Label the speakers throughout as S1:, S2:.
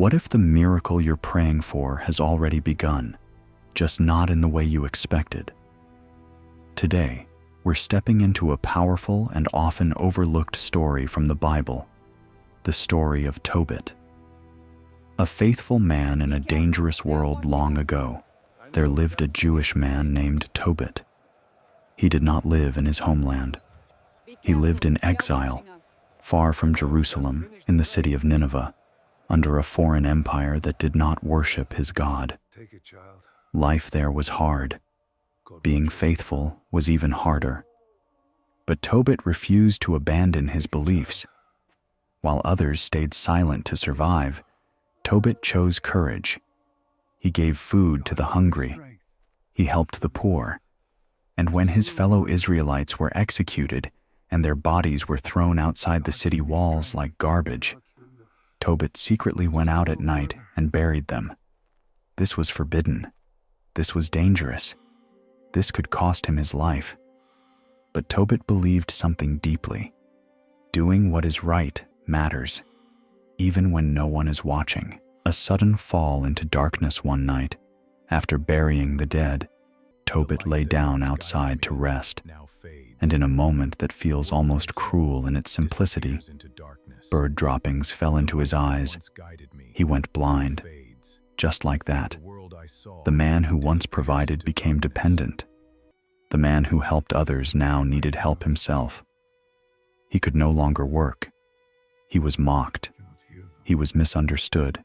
S1: What if the miracle you're praying for has already begun, just not in the way you expected? Today, we're stepping into a powerful and often overlooked story from the Bible, the story of Tobit. A faithful man in a dangerous world long ago, there lived a Jewish man named Tobit. He did not live in his homeland. He lived in exile, far from Jerusalem, in the city of Nineveh, under a foreign empire that did not worship his God. Life there was hard. Being faithful was even harder. But Tobit refused to abandon his beliefs. While others stayed silent to survive, Tobit chose courage. He gave food to the hungry. He helped the poor. And when his fellow Israelites were executed and their bodies were thrown outside the city walls like garbage, Tobit secretly went out at night and buried them. This was forbidden. This was dangerous. This could cost him his life. But Tobit believed something deeply. Doing what is right matters, even when no one is watching. A sudden fall into darkness one night, after burying the dead, Tobit lay down outside to rest, and in a moment that feels almost cruel in its simplicity, bird droppings fell into his eyes. He went blind, just like that. The man who once provided became dependent. The man who helped others now needed help himself. He could no longer work. He was mocked. He was misunderstood.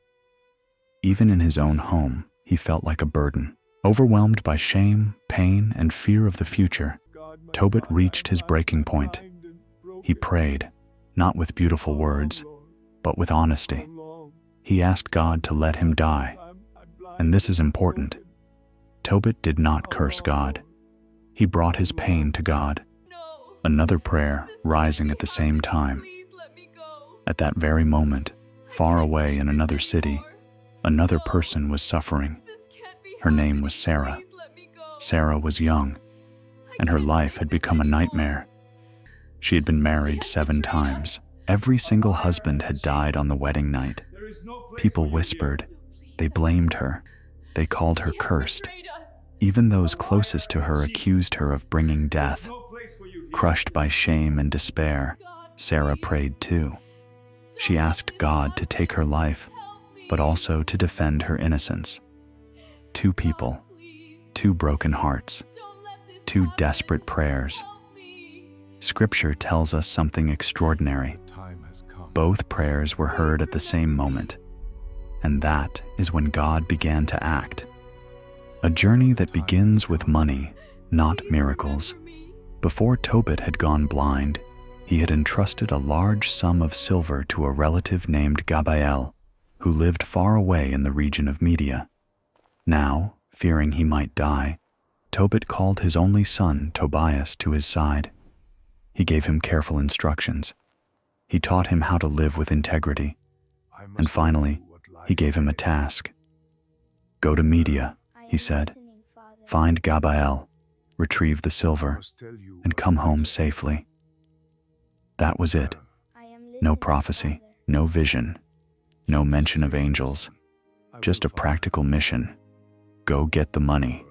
S1: Even in his own home, he felt like a burden. Overwhelmed by shame, pain, and fear of the future, Tobit reached his breaking point. He prayed, not with beautiful words, but with honesty. He asked God to let him die. And this is important. Tobit did not curse God. He brought his pain to God. Another prayer rising at the same time. At that very moment, far away in another city, another person was suffering. Her name was Sarah. Sarah was young, and her life had become a nightmare. She had been married 7 times. Every single husband had died on the wedding night. People whispered. They blamed her. They called her cursed. Even those closest to her accused her of bringing death. Crushed by shame and despair, Sarah prayed too. She asked God to take her life, but also to defend her innocence. 2 people, 2 broken hearts, 2 desperate prayers. Scripture tells us something extraordinary. Both prayers were heard at the same moment, and that is when God began to act. A journey that begins with money, not miracles. Before Tobit had gone blind, he had entrusted a large sum of silver to a relative named Gabael, who lived far away in the region of Media. Now, fearing he might die, Tobit called his only son, Tobias, to his side. He gave him careful instructions. He taught him how to live with integrity. And finally, he gave him a task. Go to Media, he said. Find Gabael, retrieve the silver, and come home safely. That was it. No prophecy, no vision, no mention of angels, just a practical mission. Go get the money.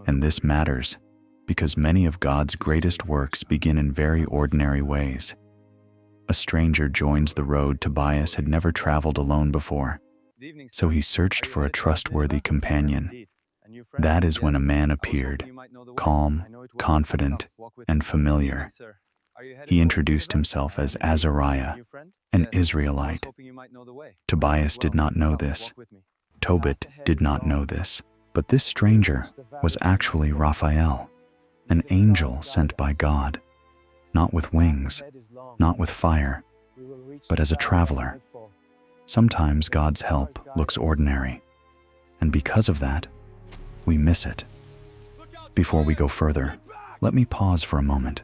S1: And this matters, because many of God's greatest works begin in very ordinary ways. A stranger joins the road Tobias had never traveled alone before, so he searched for a trustworthy companion. That is when a man appeared, calm, confident, and familiar. He introduced himself as Azariah, an Israelite. Tobias did not know this. Tobit did not know this. But this stranger was actually Raphael, an angel sent by God, not with wings, not with fire, but as a traveler. Sometimes God's help looks ordinary, and because of that, we miss it. Before we go further, let me pause for a moment.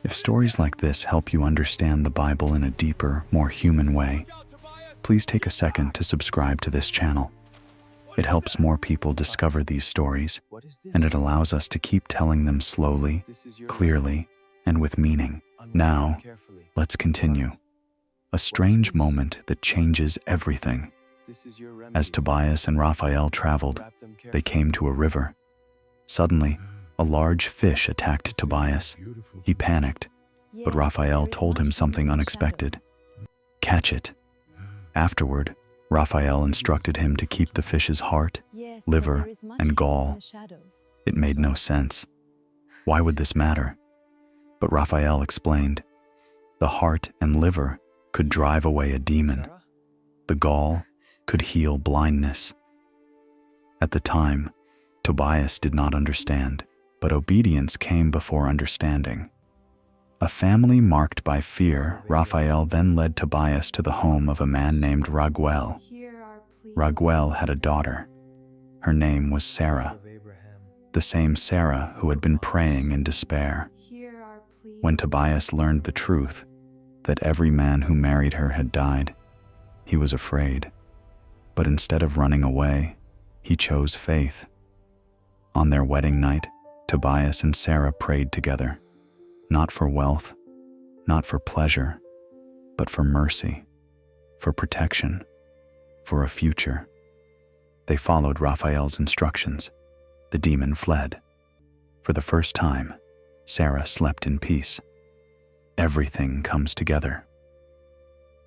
S1: If stories like this help you understand the Bible in a deeper, more human way, please take a second to subscribe to this channel. It helps more people discover these stories, and it allows us to keep telling them slowly, clearly, and with meaning. Now, let's continue. A strange moment that changes everything. As Tobias and Raphael traveled, they came to a river. Suddenly, a large fish attacked Tobias. He panicked, but Raphael told him something unexpected. Catch it. Afterward, Raphael instructed him to keep the fish's heart, liver, and gall. It made no sense. Why would this matter? But Raphael explained. The heart and liver could drive away a demon. The gall could heal blindness. At the time, Tobias did not understand, but obedience came before understanding. A family marked by fear, Raphael then led Tobias to the home of a man named Raguel. Raguel had a daughter. Her name was Sarah, the same Sarah who had been praying in despair. When Tobias learned the truth, that every man who married her had died, he was afraid. But instead of running away, he chose faith. On their wedding night, Tobias and Sarah prayed together, not for wealth, not for pleasure, but for mercy, for protection, for a future. They followed Raphael's instructions. The demon fled. For the first time, Sarah slept in peace. Everything comes together.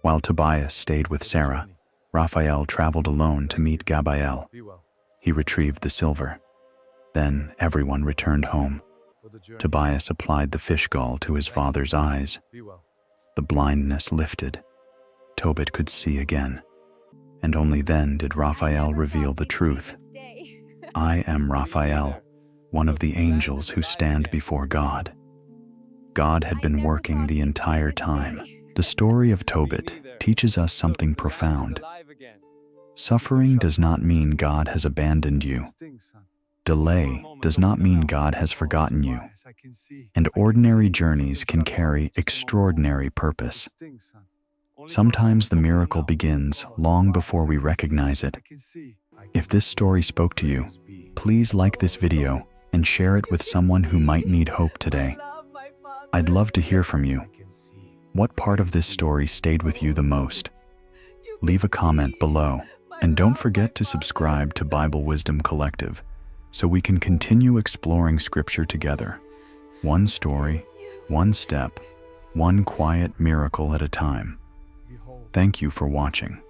S1: While Tobias stayed with Sarah, Raphael traveled alone to meet Gabael. He retrieved the silver. Then everyone returned home. Tobias applied the fish gall to his father's eyes. The blindness lifted. Tobit could see again. And only then did Raphael reveal the truth. I am Raphael, one of the angels who stand before God. God had been working the entire time. The story of Tobit teaches us something profound. Suffering does not mean God has abandoned you. Delay does not mean God has forgotten you. And ordinary journeys can carry extraordinary purpose. Sometimes the miracle begins long before we recognize it. If this story spoke to you, please like this video and share it with someone who might need hope today. I'd love to hear from you. What part of this story stayed with you the most? Leave a comment below, and don't forget to subscribe to Bible Wisdom Collective so we can continue exploring Scripture together. One story, one step, one quiet miracle at a time. Thank you for watching.